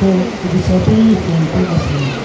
to disobey from previously.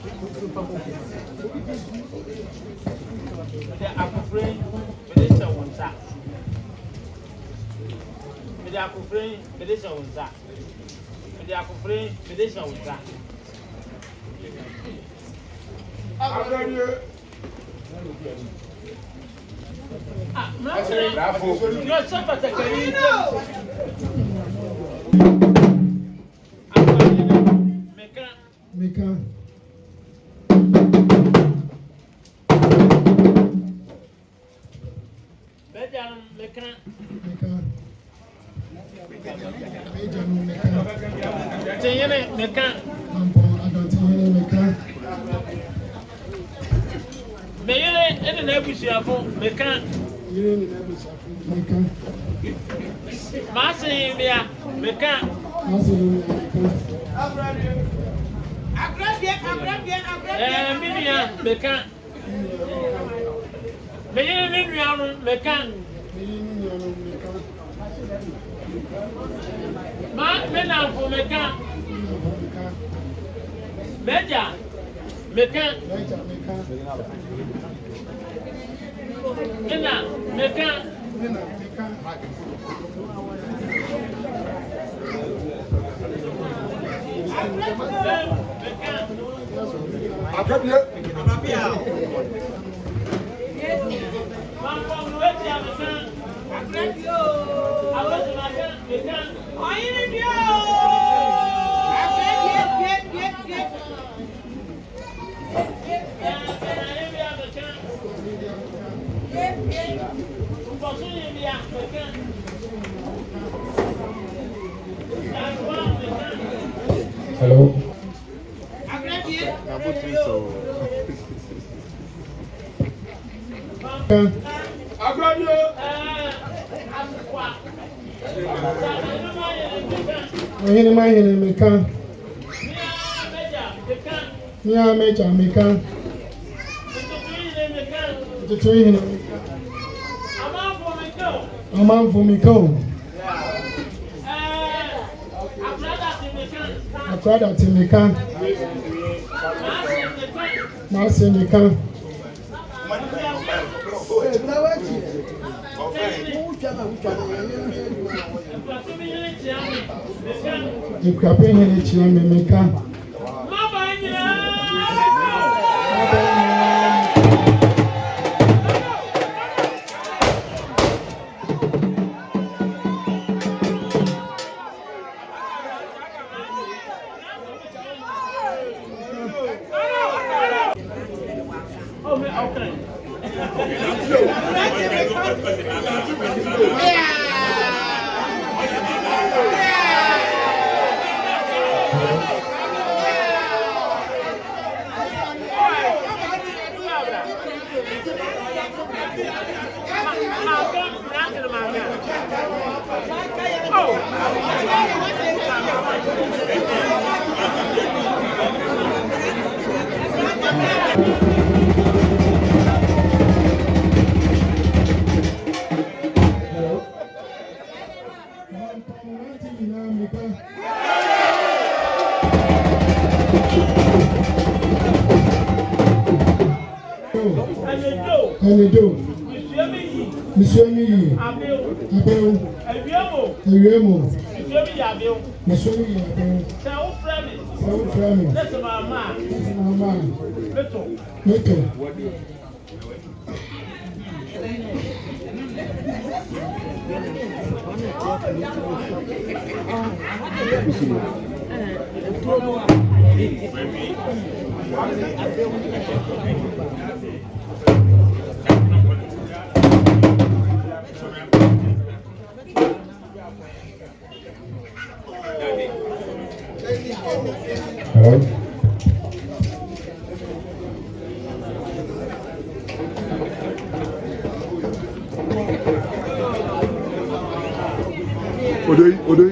The Akufre, Medisha Wunsa. The Akufre, Medisha Wunsa. The Akufre, Medisha Wunsa. You're so particular. Meka. Bejan Meka. Tiene Meka. Meyere ene na ebusuafo Meka. Masi bia Meka. Minia Meka. Meyere ne nuanu Meka. Ma menafo Meka. Beja Meka. Nina Meka. Akabia. Hello. Mahine Meka. Mia Meja Meka. Amam for Meko. Akrada Timeka. Masi Meka. Ikrape hene chia Meka. Monsieur Mili, Abel, Ewiemo, Monsieur Mili, Sao Frame, that's my man, Little. Hello. Odei.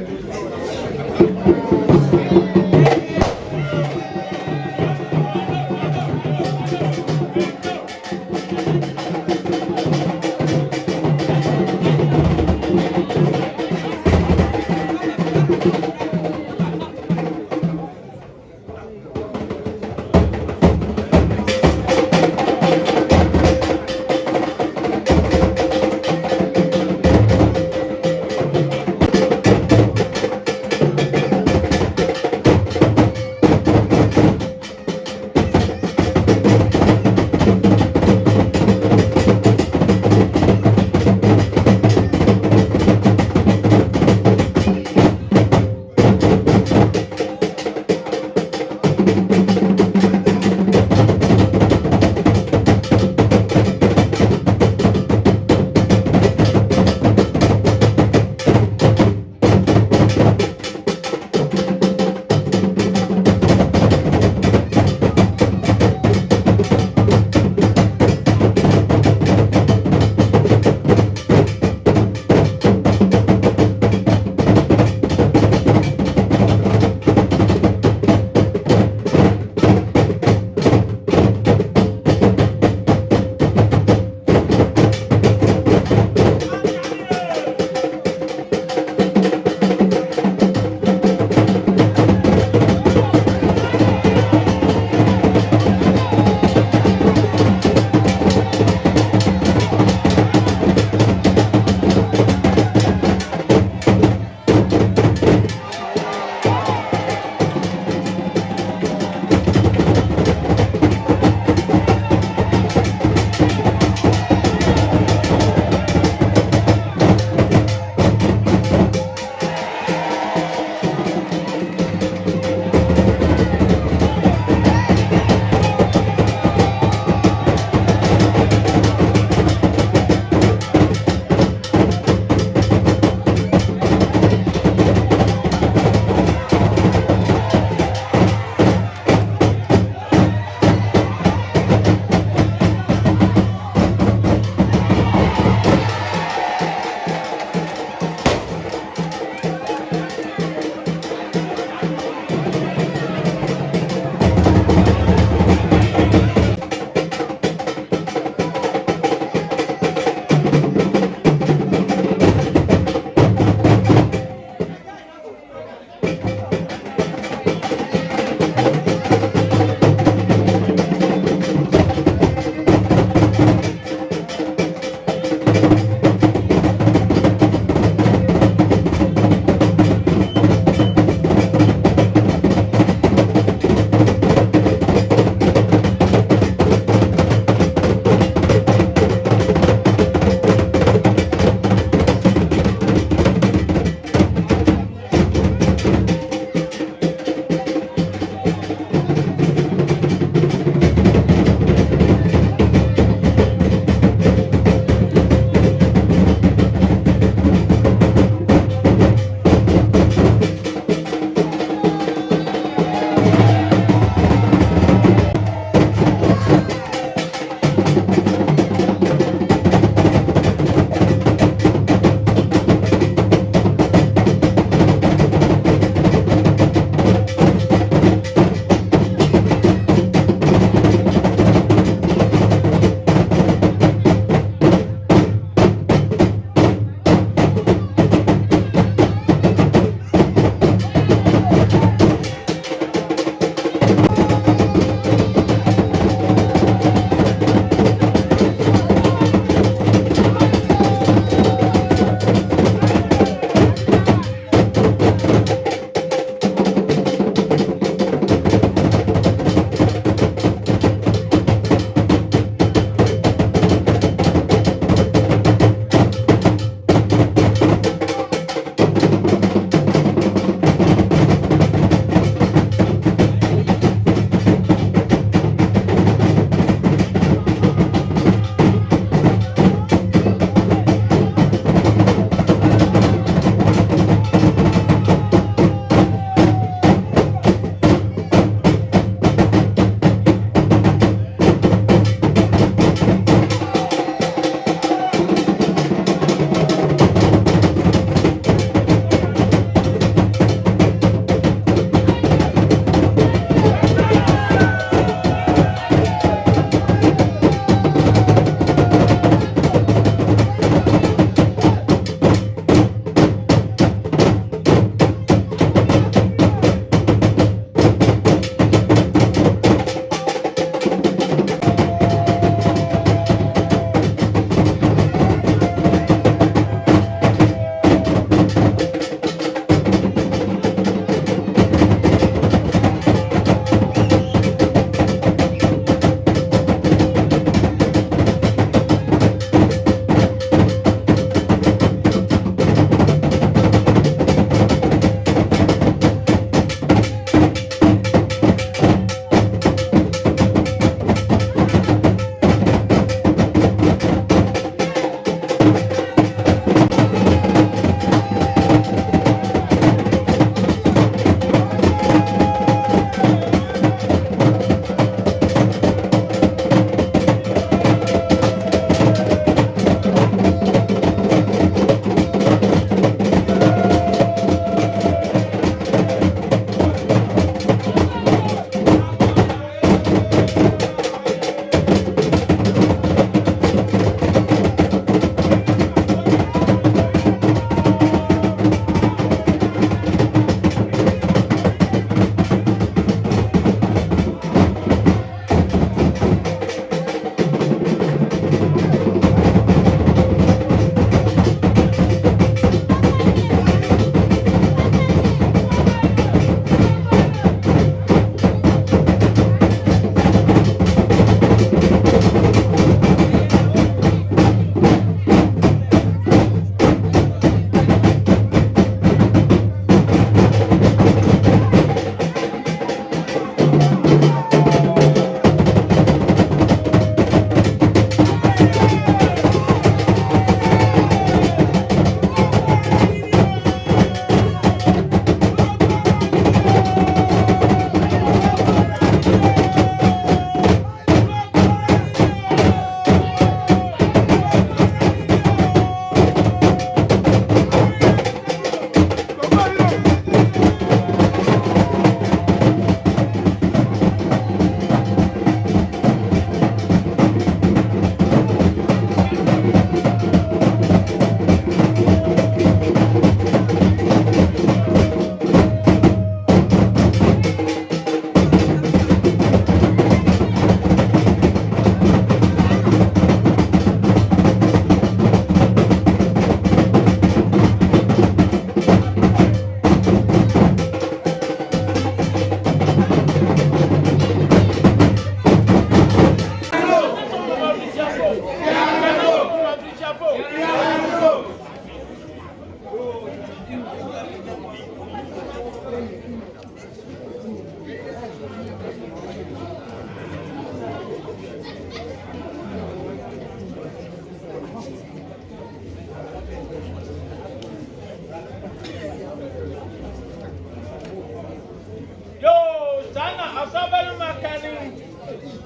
Asabel Macani,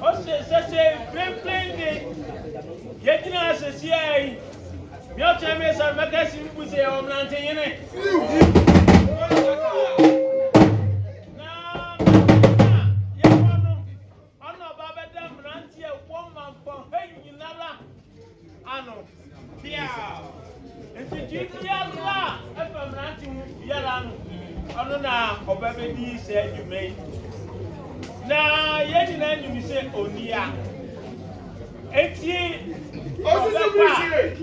Ose Sese, Playing, getting us a CI. Your time is a magazine with the Omlantin in it. Now, Anna Babadam Rantia, woman for paying Nala. Anno, Pia. And the Jibia, if I'm ranting Yaran, Anna, or Baby said you may. Now, yet in end you say, Onia.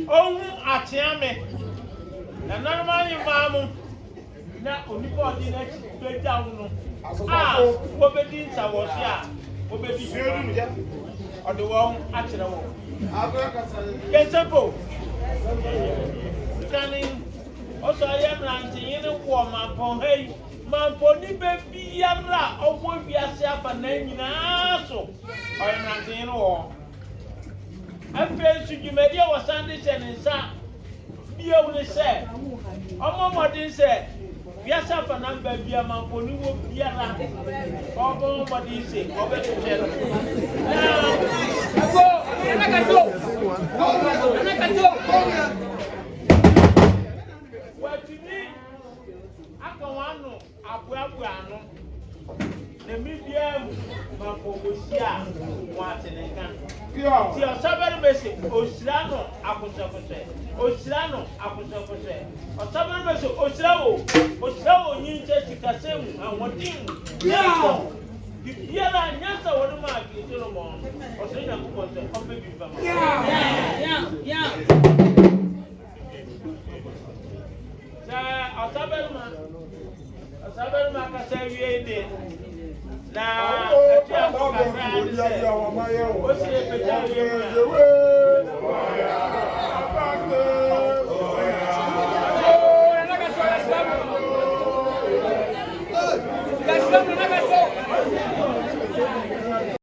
Oh, Atiame. And none of my mamma. Now, only for the next day down. Ah, what bedins I was here. What baby or the one at the wall. Get simple. Scanning. Also, I am ranting in a woman for hey. Man, pony baby, yara, or won't be a self and name in a so. I am ranting in a war. I feel to you, maybe I was Sunday and Sam. Be able to say, oh, Mamma didn't say, yes, up and I'm baby, a man for you, Yara. Oh, what do you say? Oh, better tell well, to me, I don't want no, I the medium, Mamposia, watching a gun. See, a seven message, Oslano, Apostle, Oslano, Apostle, or seven message, Oslao, you just Cassim, and one thing. Yeah, yes, I want to mark you to the morning, or say, I'm baby. Yeah. A seven man can say, we now,